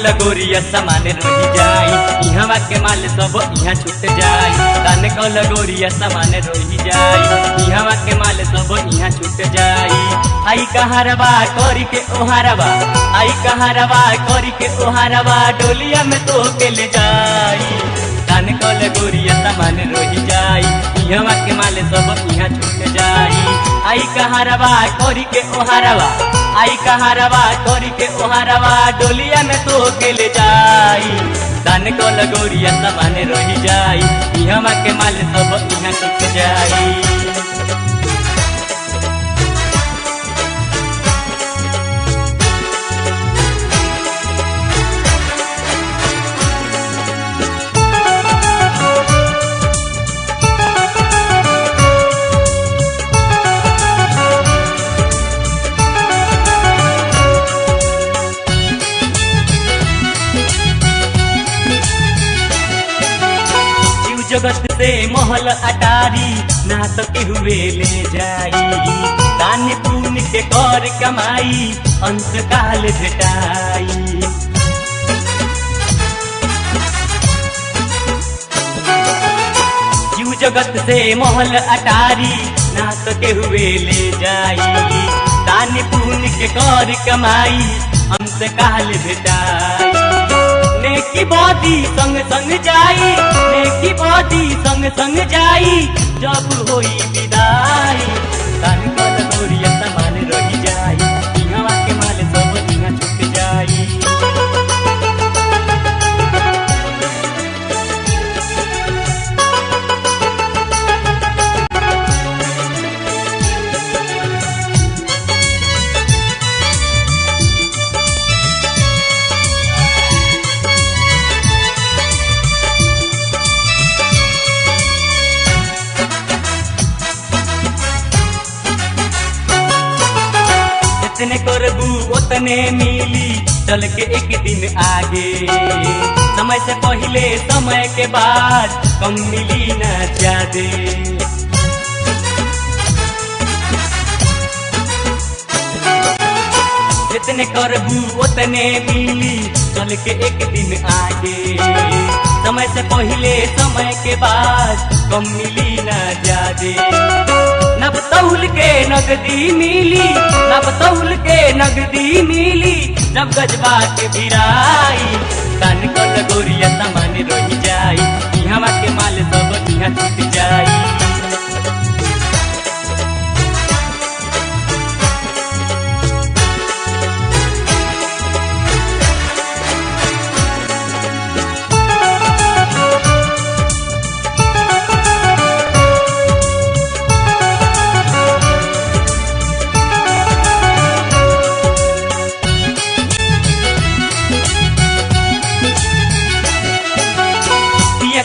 लगोरिया सामान रही जाई इहवा के माल सब इहाँ छूट जाई ताने को लगोरिया सामान रही जाई इहवा के माल सब इहाँ छूट जाई आई कहारवा करी के ओहारवा आई कहारवा करी के ओहारवा डोलिया में तो के ले जाई ताने को लगोरिया सामान रही जाई इहवा के माल सब इहाँ छूट जाई आई कहारवा करी के ओहारवा आई कहारवा करी के ओहारवा डोलिया में तो के ले जाई दान को लगोरिया सामान रही जाई इहवा के माल सब इहाँ छूट जाई। जगत से महल अटारी ना तो केहुए ले जाई दान पुण्य के कर कमाई अंत काल भेटाई जीव जगत से महल अटारी ना तो केहुए ले जाई दान पुण्य के कर कमाई अंत काल भेटाई नेकी बॉडी संग संग जाई नेकी बॉडी संग संग जाई जब होई विदाई कान को लगोरिया सामान रही जाई इहवा के माल सब इहाँ छूट जाई। जितने करबू उतने मिली चल के एक दिन आगे समय से पहले समय के बाद कम मिली न ज्यादा जितने करबू उतने मिली चल के एक दिन आगे समय से पहले समय के बाद कम मिली न ज्यादा नब तौल के नगदी मिली नब तौल के नगदी मिली जब गजबा के भिराई कान को लगोरिया सामान रही जाई इहवा के माल सब इहाँ छूट जाई।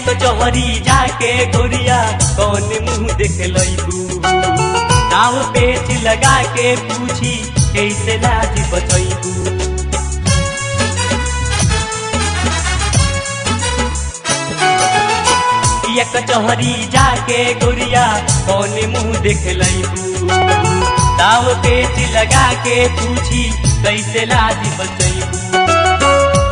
तो जहरी जाके गोरिया कौन मुँह देख लैबू नाव पेच लगा के पूछी कैसे लाज बचैबू कचहरी जाके गोरिया कौन मुँह देख लैबू नाव पेच लगा के पूछी कैसे लाज बचैबू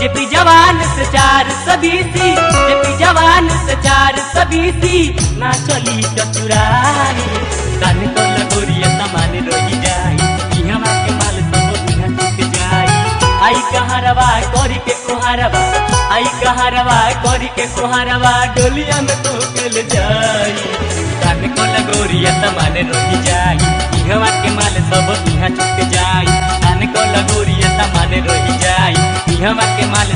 जेपी जवान से चार सबीसी जेपी जवान से चार सबीसी ना चली चतुराई कान को लगोरिया सामान रही जाई इहवा के माल सब इहाँ छूट जाई आई कहारवा करी के ओहारवा आई कहारवा करी के ओहारवा डोलिया में तो के जाई कान को लगोरिया सामान रही जाई इहवा के माल सब इहाँ छूट जाई कान को लगोरिया सामान रही जाई इहवा के माल